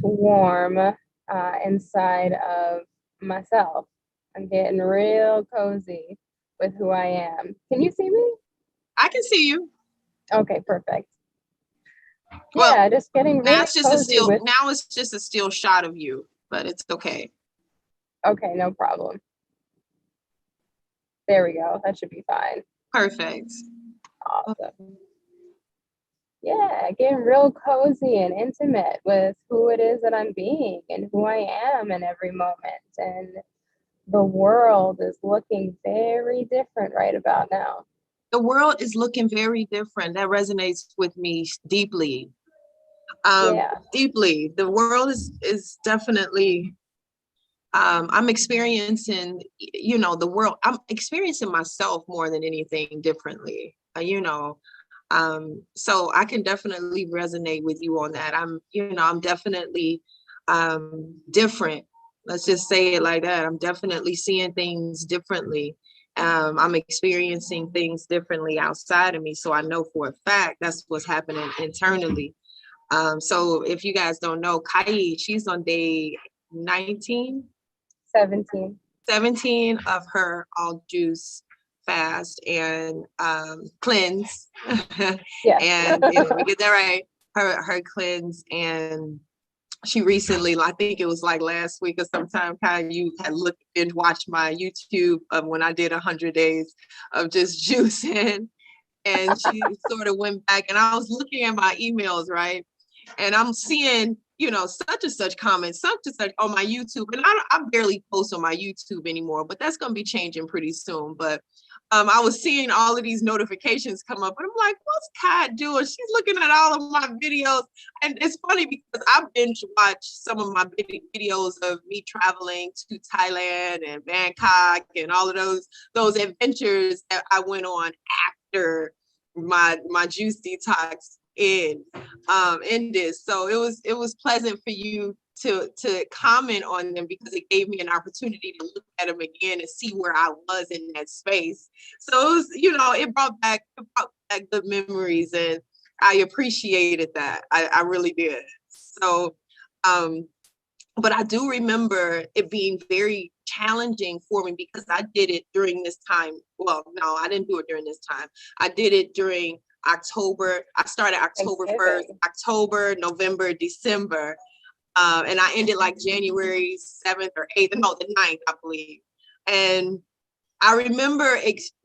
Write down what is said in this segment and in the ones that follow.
warm inside of myself. I'm getting real cozy with who I am. Can you see me? I can see you. Okay, perfect. Well, Yeah, just getting really cozy with. now it's just a still shot of you, but it's okay. Okay, no problem. There we go. That should be fine. Perfect. Awesome. Yeah, getting real cozy and intimate with who it is that I'm being and who I am in every moment. And the world is looking very different right about now. The world is looking very different. That resonates with me deeply. Yeah. Deeply. The world is definitely I'm experiencing, the world. I'm experiencing myself more than anything differently. So I can definitely resonate with you on that. I'm definitely different. Let's just say it like that. I'm definitely seeing things differently. I'm experiencing things differently outside of me. So I know for a fact that's what's happening internally. So if you guys don't know, Kai, she's on day 19, 17. 17 of her all juice fast and cleanse. Yes. And let me get that right. Her cleanse, and she recently, I think it was like last week or sometime, kind of you had looked and watched my YouTube of when I did 100 days of just juicing. And she sort of went back, and I was looking at my emails, right? And I'm seeing, such and such comments, such and such on my YouTube. And I barely post on my YouTube anymore, but that's going to be changing pretty soon. But I was seeing all of these notifications come up, and I'm like, what's Kat doing? She's looking at all of my videos. And it's funny because I binge watch some of my videos of me traveling to Thailand and Bangkok and all of those adventures that I went on after my juice detox in this. So it was pleasant for you to comment on them because it gave me an opportunity to look at them again and see where I was in that space. So it was, it brought back good memories, and I appreciated that. I really did. So but I do remember it being very challenging for me because I did it during this time. Well, no, I didn't do it during this time. I did it during October. I started October 1st, October, November, December. And I ended like January 7th or 8th, no, the 9th, I believe. And I remember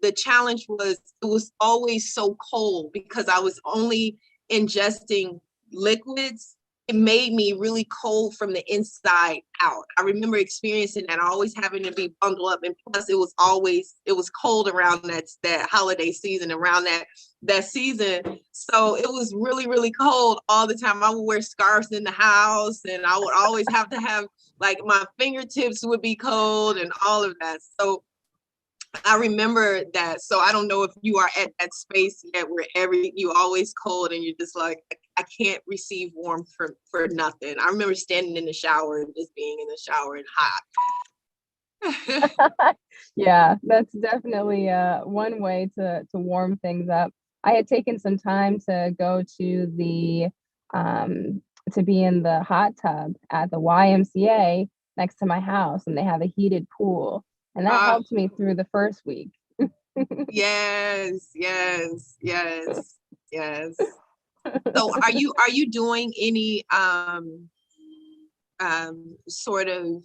the challenge was it was always so cold because I was only ingesting liquids. It made me really cold from the inside out. I remember experiencing that, always having to be bundled up, and plus it was cold around that holiday season, around that season. So it was really, really cold all the time. I would wear scarves in the house, and I would always have to have like my fingertips would be cold and all of that. So I remember that. So I don't know if you are at that space yet where you always cold and you're just like, I can't receive warmth for nothing. I remember standing in the shower and just being in the shower and hot. Yeah, that's definitely one way to warm things up. I had taken some time to go to the to be in the hot tub at the YMCA next to my house, and they have a heated pool, and that helped me through the first week. Yes. So are you doing any sort of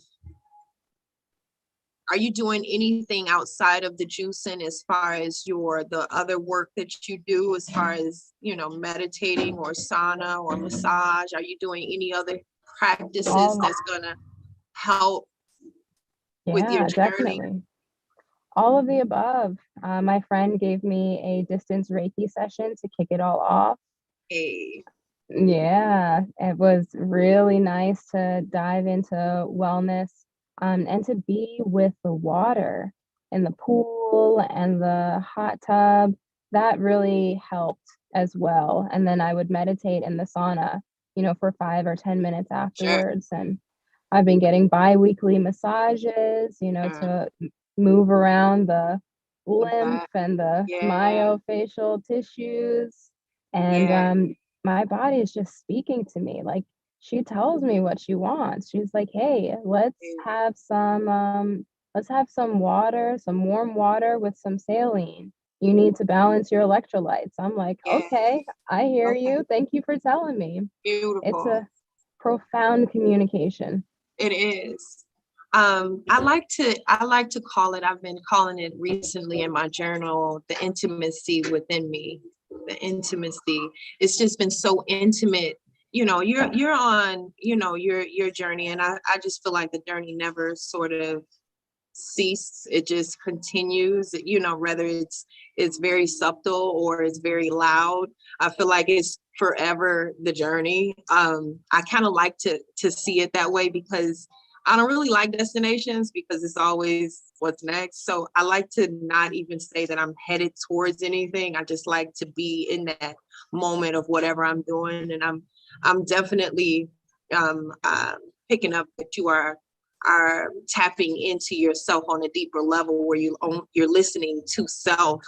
are you doing anything outside of the juicing as far as the other work that you do, as far as meditating or sauna or massage? Are you doing any other practices that's gonna help with your journey? Definitely. All of the above. My friend gave me a distance Reiki session to kick it all off. Hey. Yeah, it was really nice to dive into wellness and to be with the water and the pool and the hot tub. That really helped as well. And then I would meditate in the sauna, for 5 or 10 minutes afterwards. Sure. And I've been getting bi-weekly massages, to move around the lymph and the myofascial tissues. And my body is just speaking to me. Like, she tells me what she wants. She's like, "Hey, let's have some water, some warm water with some saline. You need to balance your electrolytes." I'm like, Yeah. "Okay, I hear Okay. you. Thank you for telling me." It's Beautiful. a profound communication. It is. I like to call it, I've been calling it recently in my journal, the intimacy within me. The intimacy. It's just been so intimate. You know, you're on, you know, your journey. And I just feel like the journey never sort of cease. It just continues, you know, whether it's very subtle or it's very loud. I feel like it's forever the journey. I kind of like to see it that way, because I don't really like destinations, because it's always what's next. So I like to not even say that I'm headed towards anything. I just like to be in that moment of whatever I'm doing. And I'm definitely picking up that you are tapping into yourself on a deeper level, where you're listening to self,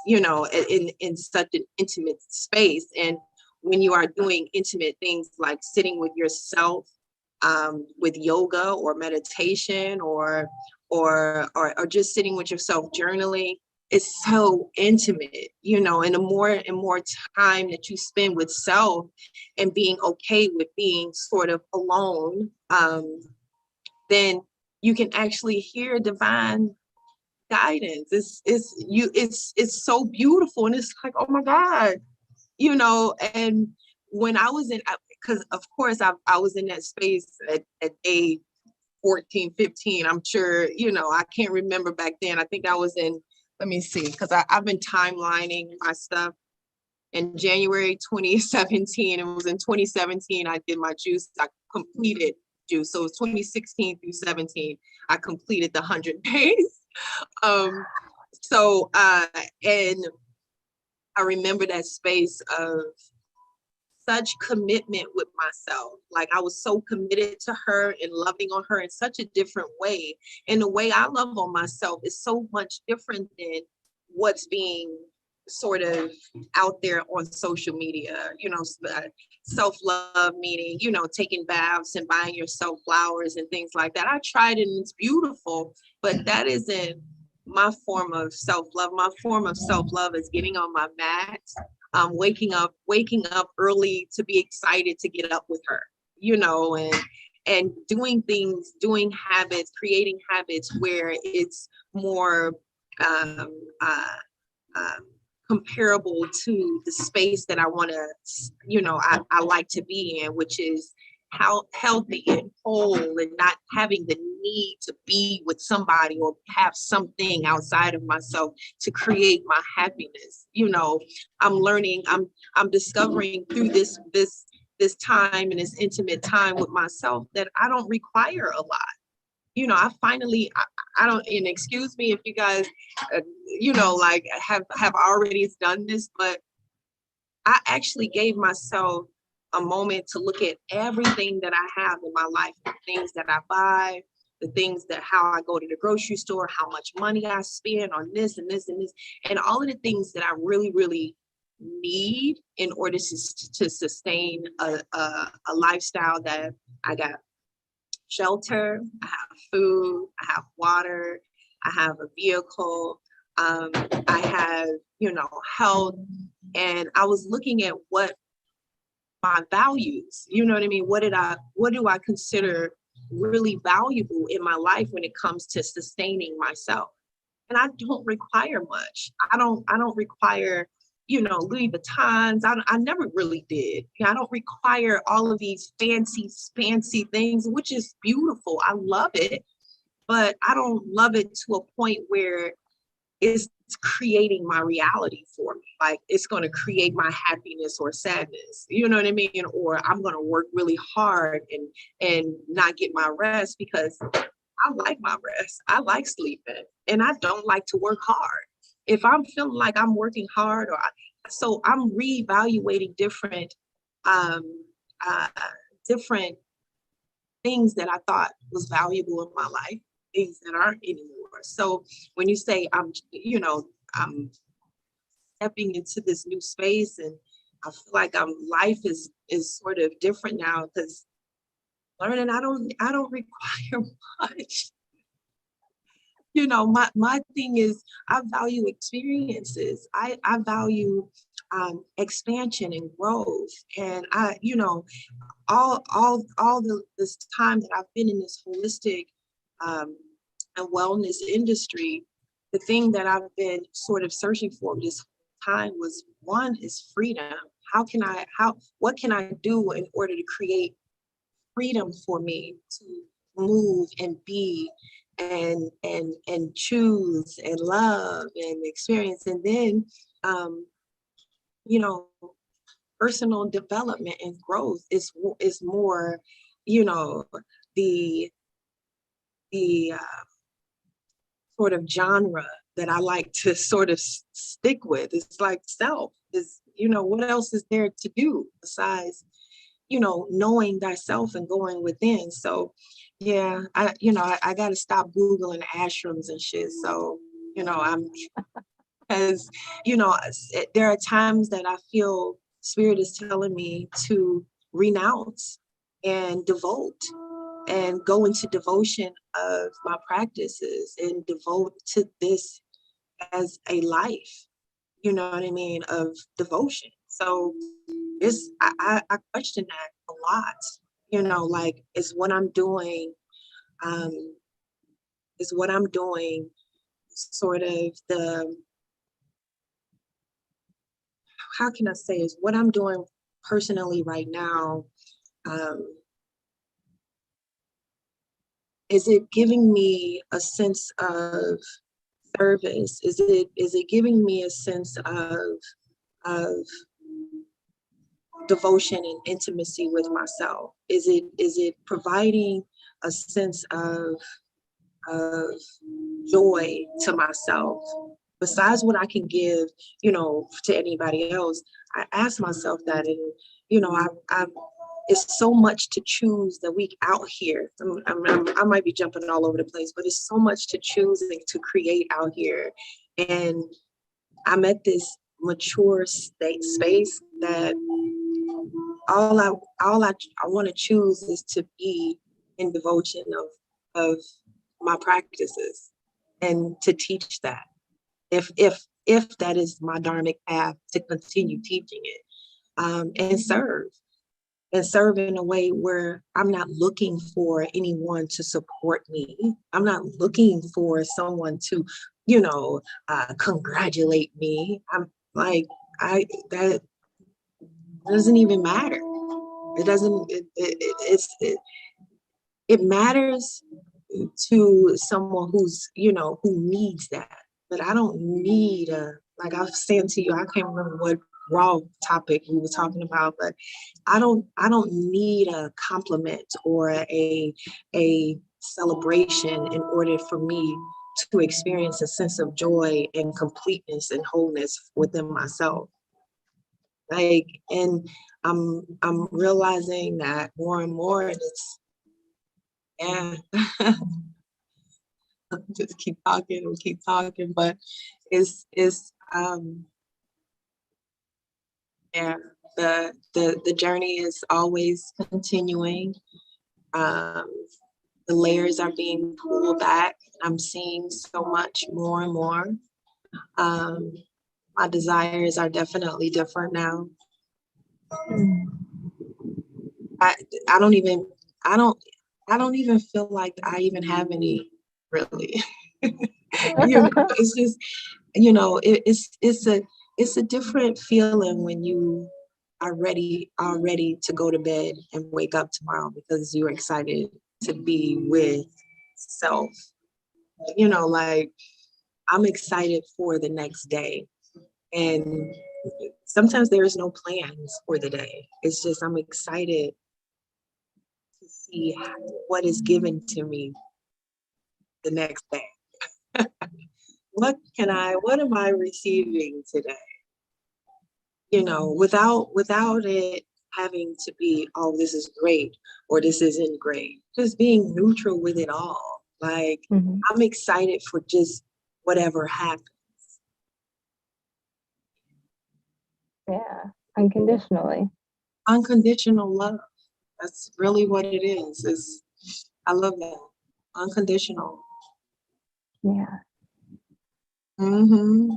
you know, in such an intimate space. And when you are doing intimate things like sitting with yourself, with yoga or meditation, or just sitting with yourself journaling, it's so intimate, you know. And the more and more time that you spend with self, and being okay with being sort of alone, then you can actually hear divine guidance. It's so beautiful, and it's like, oh my God, you know. And when I was in, because of course I was in that space at age 14, 15. I'm sure, you know, I can't remember back then. I think I was in, let me see, because I've been timelining my stuff. In January 2017, it was in 2017 I did my juice. I completed juice. So it was 2016 through 17. I completed the 100 days. Um, and I remember that space of such commitment with myself. Like, I was so committed to her and loving on her in such a different way. And the way I love on myself is so much different than what's being sort of out there on social media, you know. Self-love meaning, you know, taking baths and buying yourself flowers and things like that. I tried it and it's beautiful, but that isn't my form of self-love. My form of self-love is getting on my mat, waking up early to be excited to get up with her, you know, and doing things, doing habits, creating habits where it's more um, uh, um, comparable to the space that I want to, you know, I like to be in, which is how healthy and whole, and not having the need to be with somebody or have something outside of myself to create my happiness. You know, I'm learning, I'm discovering through this time and this intimate time with myself that I don't require a lot. You know, I don't, and excuse me if you guys, you know, like have already done this, but I actually gave myself a moment to look at everything that I have in my life, the things that I buy, the things that, how I go to the grocery store, how much money I spend on this and this and this, and all of the things that I really, really need in order to sustain a lifestyle that I got shelter, I have food, I have water, I have a vehicle, I have, you know, health. And I was looking at what my values, you know what I mean? What do I consider really valuable in my life when it comes to sustaining myself? And I don't require much. I don't require, you know, Louis Vuittons. I never really did. I don't require all of these fancy things, which is beautiful. I love it, but I don't love it to a point where it's creating my reality for me. Like, it's going to create my happiness or sadness. You know what I mean? Or I'm going to work really hard and not get my rest, because I like my rest. I like sleeping, and I don't like to work hard. If I'm feeling like I'm working hard, so I'm reevaluating um, uh, different things that I thought was valuable in my life, things that aren't anymore. So when you say you know, I'm stepping into this new space, and I feel like life is sort of different now, because learning I don't require much. You know, my thing is I value experiences. I value expansion and growth. And I, you know, all this time that I've been in this holistic um, and wellness industry, the thing that I've been sort of searching for this time was, one is freedom. What can I do in order to create freedom for me to move and be and choose and love and experience. And then you know, personal development and growth is more, you know, the the sort of genre that I like to sort of stick with. It's like self is, you know, what else is there to do besides, you know, knowing thyself and going within. So yeah, I got to stop Googling ashrams and shit. So, you know, because, you know, there are times that I feel spirit is telling me to renounce and devote and go into devotion of my practices and devote to this as a life, you know what I mean, of devotion. So I question that a lot, you know, like um, is what I'm doing sort of the, how can I say, is what I'm doing personally right now, um, is it giving me a sense of service? Is it giving me a sense of devotion and intimacy with myself? Is it providing a sense of joy to myself besides what I can give, you know, to anybody else? I ask myself that, and you know, I it's so much to choose the week out here. I might be jumping all over the place, but it's so much to choose and to create out here. And I'm at this mature space that all I I want to choose is to be in devotion of my practices and to teach that. If that is my dharmic path, to continue teaching it, and serve in a way where I'm not looking for anyone to support me. I'm not looking for someone to, you know, congratulate me. I'm like, that doesn't even matter. It doesn't, it matters to someone who's, you know, who needs that. But I don't need like I was saying to you, I can't remember what raw topic we were talking about, but I don't need a compliment or a celebration in order for me to experience a sense of joy and completeness and wholeness within myself. Like, and I'm realizing that more and more, and it's, yeah. Just keep talking and keep talking, but it's yeah, the journey is always continuing. Um, the layers are being pulled back. I'm seeing so much more and more. Um, my desires are definitely different now. I I don't even I don't I don't even feel like I even have any really. You know, it's just, you know, it's a different feeling when you are ready to go to bed and wake up tomorrow because you're excited to be with self. You know, like I'm excited for the next day. And sometimes there is no plans for the day. It's just I'm excited to see what is given to me the next day. What am I receiving today? You know, without it having to be, oh, this is great or this isn't great. Just being neutral with it all. Like, Mhm. I'm excited for just whatever happens. Yeah, unconditionally. Unconditional love. That's really what it is. I love that. Unconditional. Yeah. Mm-hmm.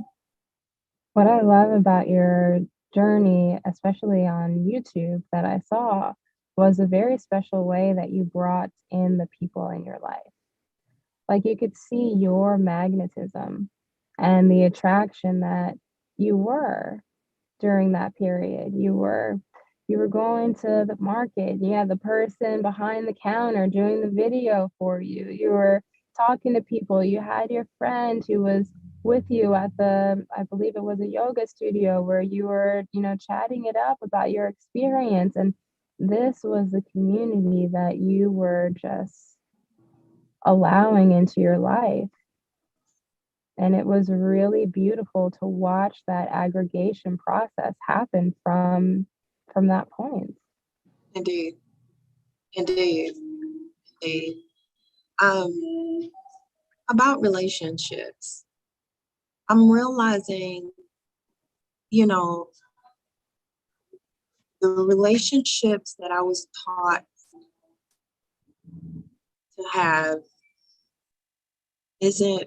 What I love about your journey, especially on YouTube that I saw, was a very special way that you brought in the people in your life. Like you could see your magnetism and the attraction that you were during that period. You were going to the market. You had the person behind the counter doing the video for you. You were talking to people. You had your friend who was with you at the, I believe it was a yoga studio where you were, chatting it up about your experience. And this was the community that you were just allowing into your life. And it was really beautiful to watch that aggregation process happen from that point. Indeed. Indeed. Indeed. Um, about relationships, I'm realizing, you know, the relationships that I was taught to have isn't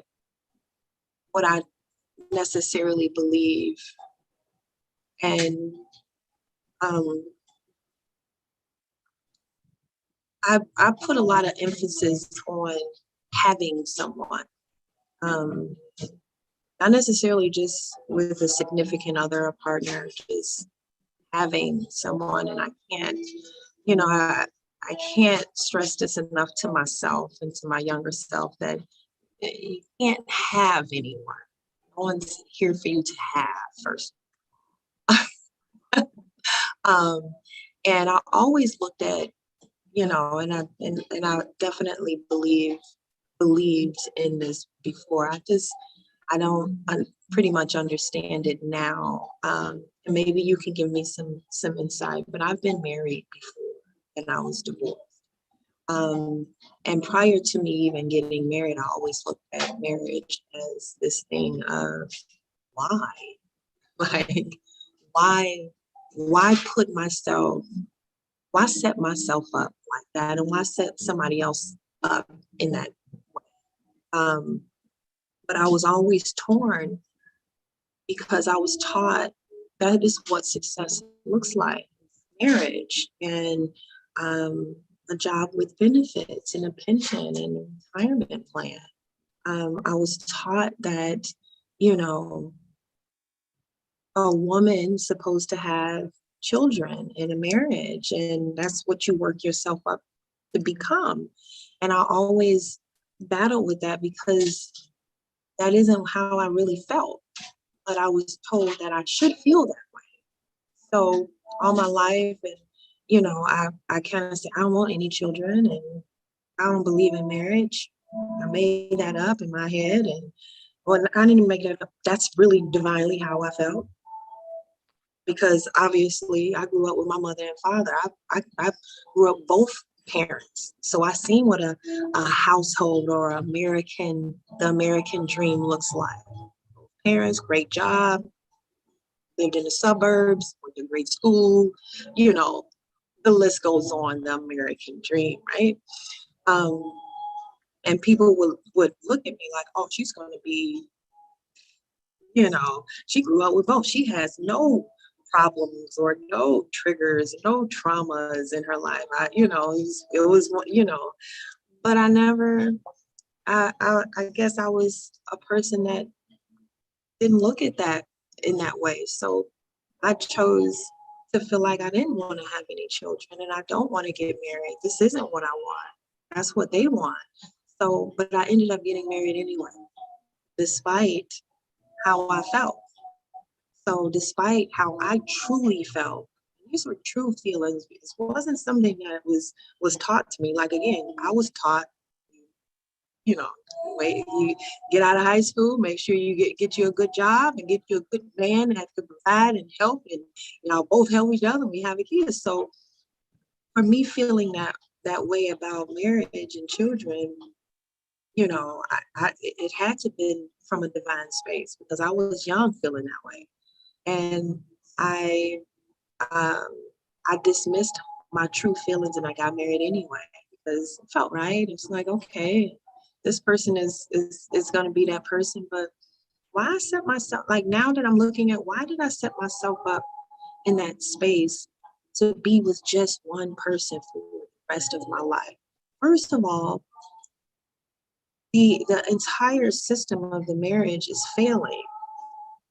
what I necessarily believe. And um, I put a lot of emphasis on having someone, um, not necessarily just with a significant other or partner, just having someone. And I can't, you know, I can't stress this enough to myself and to my younger self that you can't have anyone. No one's here for you to have first. um, and I always looked at, and I definitely believed in this before. I don't pretty much understand it now. And maybe you can give me some insight. But I've been married before, and I was divorced. Um, and prior to me even getting married, I always looked at marriage as this thing of why, like why, why put myself, why set myself up like that, and why set somebody else up in that way. But I was always torn because I was taught that is what success looks like, marriage and a job with benefits and a pension and a retirement plan. I was taught that, you know, a woman's supposed to have children in a marriage, and that's what you work yourself up to become. And I always battle with that because that isn't how I really felt, but I was told that I should feel that way. So all my life, and I kind of said I don't want any children, and I don't believe in marriage. I made that up in my head, and well, I didn't even make that up. That's really divinely how I felt, because obviously I grew up with my mother and father. I grew up both parents, so I seen what a household or the American dream looks like. Parents, great job, lived in the suburbs, went to great school, you know, the list goes on, the American dream, right? Um, and people would look at me like, oh, she's going to be, she grew up with both. She has no problems or no triggers, no traumas in her life. It was, but I never, I guess I was a person that didn't look at that in that way. So I chose to feel like I didn't want to have any children, and I don't want to get married. This isn't what I want. That's what they want. So, but I ended up getting married anyway, despite how I felt. So, despite how I truly felt, these were true feelings. It wasn't something that was taught to me. Like again, I was taught, you know, wait, you get out of high school, make sure you get you a good job and get you a good man that could provide and help, and both help each other and we have a kid. So for me feeling that way about marriage and children, it had to been from a divine space, because I was young feeling that way. And I um I dismissed my true feelings and I got married anyway because it felt right. It's like, okay, this person is gonna be that person, but why I set myself like now that I'm looking at why did I set myself up in that space to be with just one person for the rest of my life? First of all, the entire system of the marriage is failing.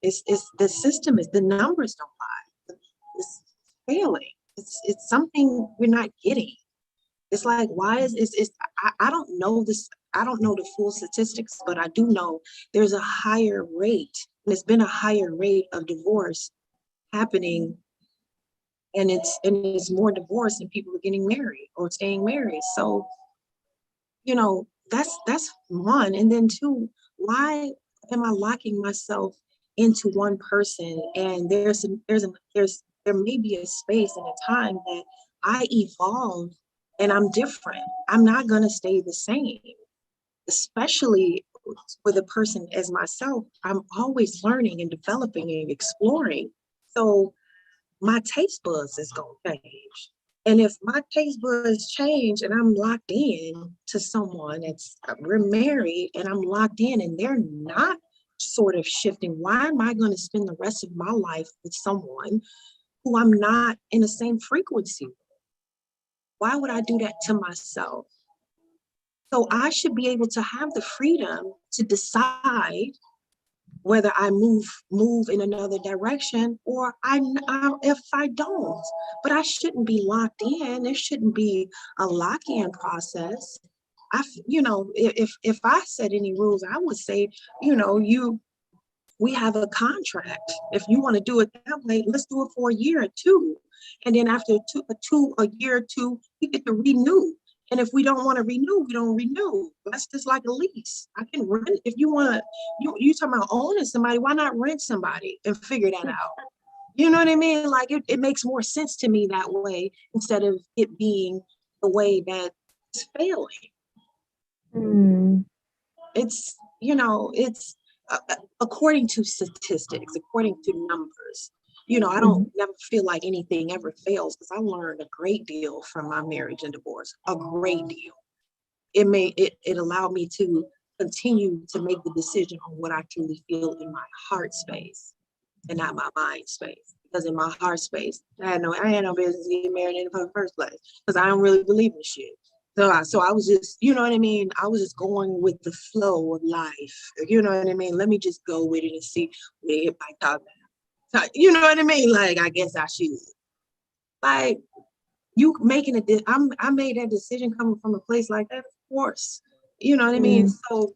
It's the system is the numbers don't lie. It's failing. It's something we're not getting. It's like why is I don't know this. I don't know the full statistics, but I do know there's a higher rate, and there's been a higher rate of divorce happening, and it's more divorce than people are getting married or staying married. So that's one, and then two, why am I locking myself into one person? And there may be a space and a time that I evolve and I'm different. I'm not going to stay the same, especially with a person as myself. I'm always learning and developing and exploring. So my taste buds is going to change. And if my taste buds change and I'm locked in to someone we're married and I'm locked in and they're not sort of shifting, why am I going to spend the rest of my life with someone who I'm not in the same frequency with? Why would I do that to myself? So I should be able to have the freedom to decide whether I move in another direction or if I don't. But I shouldn't be locked in. There shouldn't be a lock-in process. If I set any rules, I would say, we have a contract. If you want to do it that way, let's do it for a year or two. And then after a year or two, we get to renew. And if we don't want to renew, we don't renew. That's just like a lease. I can rent if you want to. You talking about owning somebody? Why not rent somebody and figure that out? You know what I mean? Like it makes more sense to me that way instead of it being the way that it's failing. Hmm. It's according to statistics, according to numbers. I don't Mhm. never feel like anything ever fails because I learned a great deal from my marriage and divorce. A great deal. It allowed me to continue to make the decision on what I truly feel in my heart space and not my mind space. Because in my heart space, I had no business getting married in the first place because I don't really believe in shit. So I was just, you know what I mean? I was just going with the flow of life. You know what I mean? Let me just go with it and see where it might talk. So, you know what I mean? Like, I guess I should. Like, you making I made that decision coming from a place like that, of course. You know what I mean? Mm. So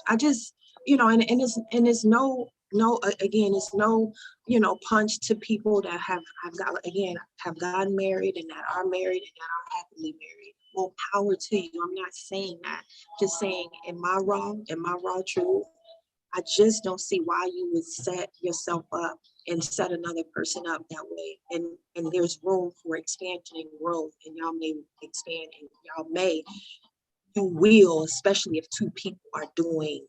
I just, and it's no again, it's no, punch to people that have gotten married and that are married and that are happily married. Well, power to you. I'm not saying that. Just saying in my raw truth, I just don't see why you would set yourself up and set another person up that way. And there's room for expansion and growth, and y'all may expand and you will, especially if two people are doing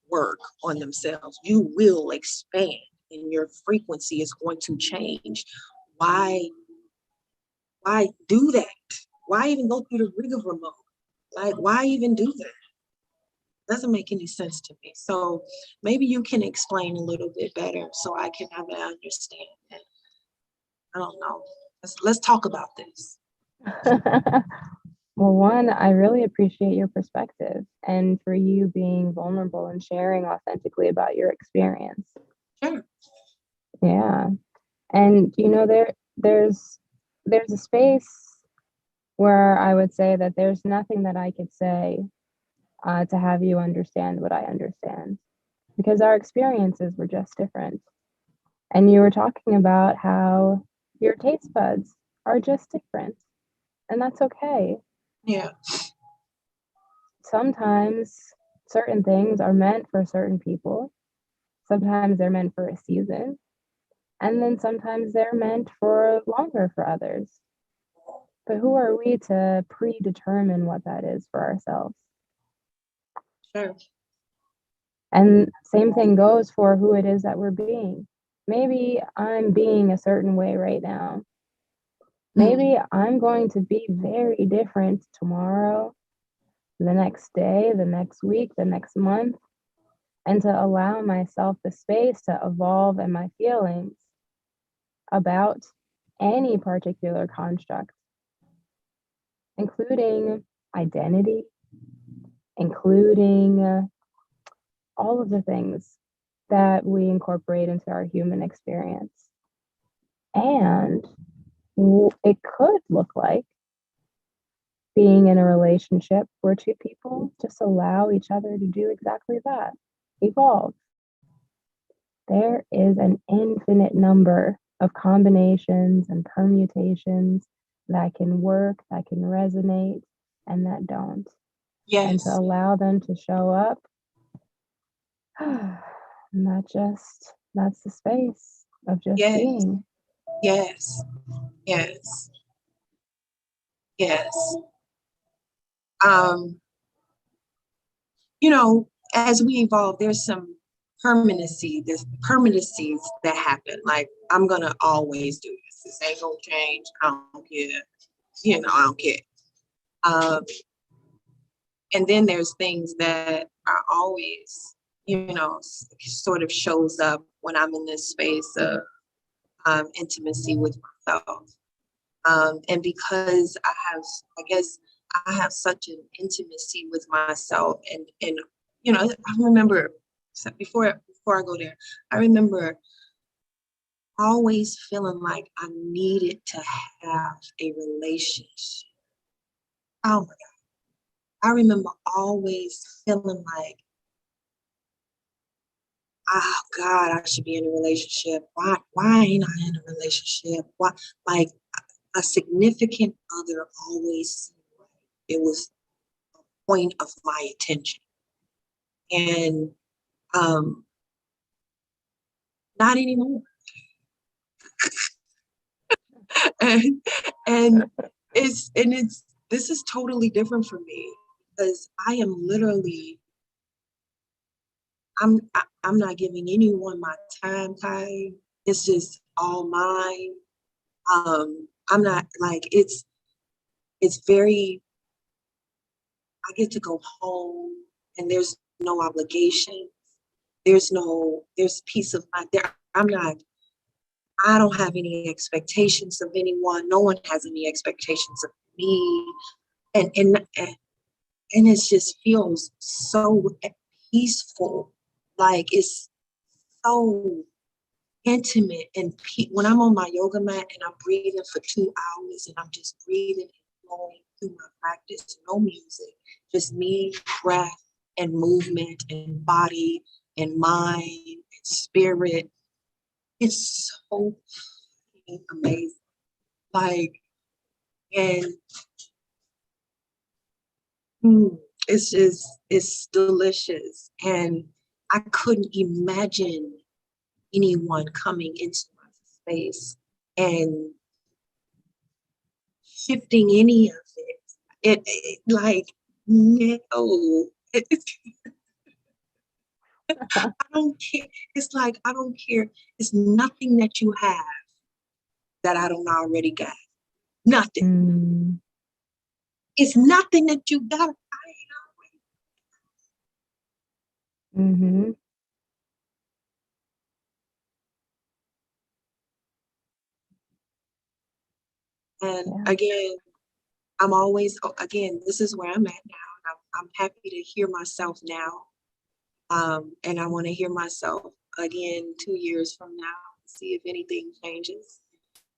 work on themselves, you will expand and your frequency is going to change. Why why do that? Why even go through the rigmarole? Like, why even do that? Doesn't make any sense to me. So maybe you can explain a little bit better so I can have an understanding. I don't know. Let's talk about this. Well, one, I really appreciate your perspective and for you being vulnerable and sharing authentically about your experience. Sure. Yeah. And there's a space where I would say that there's nothing that I could say to have you understand what I understand because our experiences were just different. And you were talking about how your taste buds are just different, and that's okay. Yeah. Sometimes certain things are meant for certain people, sometimes they're meant for a season, and then sometimes they're meant for longer for others. But who are we to predetermine what that is for ourselves? Sure. And same thing goes for who it is that we're being. Maybe I'm being a certain way right now, Maybe I'm going to be very different tomorrow, the next day, the next week, the next month, and to allow myself the space to evolve in my feelings about any particular construct, including identity, including all of the things that we incorporate into our human experience. And it could look like being in a relationship where two people just allow each other to do exactly that, evolve. There is an infinite number of combinations and permutations that can work, that can resonate, and that don't. And to Yes. allow them to show up, that's the space of just Yes. being. Yes. Yes. Yes. You know, as we evolve, there's some there's permanencies that happen. Like, I'm gonna always do this. This ain't gonna change. I don't care. I don't care. Um, and then there's things that are always, sort of shows up when I'm in this space of intimacy with myself. And because I guess I have such an intimacy with myself, and I remember before I go there, I remember always feeling like I needed to have a relationship. Oh my God. I remember always feeling like, oh God, I should be in a relationship. Why ain't I in a relationship? Why, like, a significant other always seemed like it was a point of my attention. And not anymore. and this is totally different for me, because I am literally, I'm not giving anyone my time, Kai. It's just all mine. I'm not like, it's very, I get to go home and there's no obligation. There's peace of mind there. I don't have any expectations of anyone. No one has any expectations of me. And it just feels so peaceful. Like, it's so intimate. And when I'm on my yoga mat and I'm breathing for 2 hours and I'm just breathing and flowing through my practice, no music, just me, breath, and movement, and body, and mind, and spirit. It's so amazing. Like, and it's delicious. And I couldn't imagine anyone coming into my space and shifting any of it. It like, no. I don't care. It's like, I don't care. It's nothing that you have that I don't already got. Nothing. Mm. It's nothing that you got. Mm-hmm. And Yeah. again, this is where I'm at now. I'm happy to hear myself now. And I want to hear myself again 2 years from now, see if anything changes.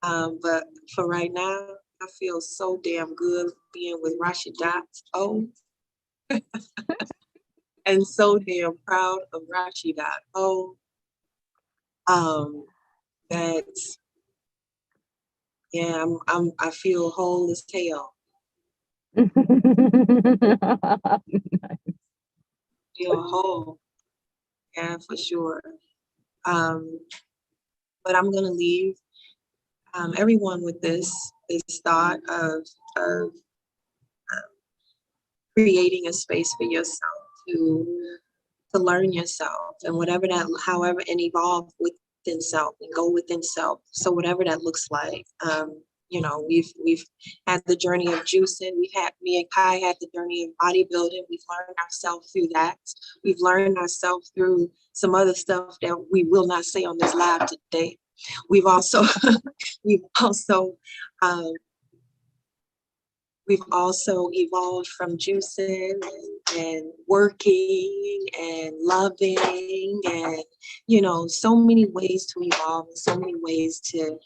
But for right now, I feel so damn good being with Rashidat. Oh, and so damn proud of Rashidat. Oh, that's, yeah, I feel whole as hell. Feel whole. Yeah, for sure. But I'm gonna leave everyone with this thought of creating a space for yourself to learn yourself, and and evolve within self and go within self. So whatever that looks like, You know, we've had the journey of juicing. Me and Kai had the journey of bodybuilding. We've learned ourselves through that. We've learned ourselves through some other stuff that we will not say on this live today. We've also we've also um, we've also evolved from juicing and working and loving, and you know, so many ways to evolve and so many ways to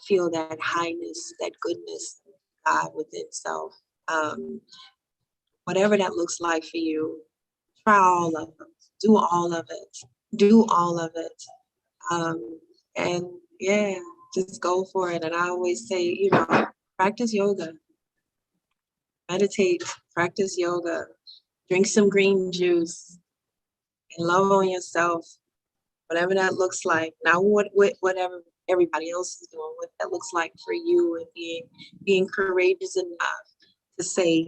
feel that highness, that goodness, God within self. Whatever that looks like for you, try all of them, do all of it, do all of it. And yeah, just go for it. And I always say, you know, practice yoga, meditate, practice yoga, drink some green juice, and love on yourself, whatever that looks like. Now, whatever everybody else is doing, what that looks like for you, and being courageous enough to say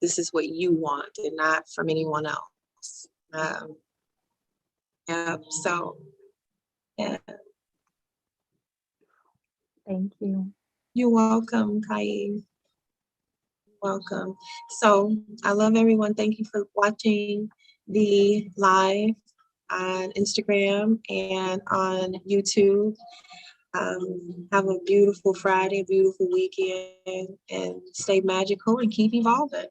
this is what you want, and not from anyone else. Yeah. So, yeah. Thank you. You're welcome, Kai. Welcome. So I love everyone. Thank you for watching the live on Instagram and on YouTube. Have a beautiful Friday, beautiful weekend, and stay magical and keep evolving.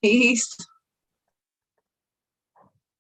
Peace.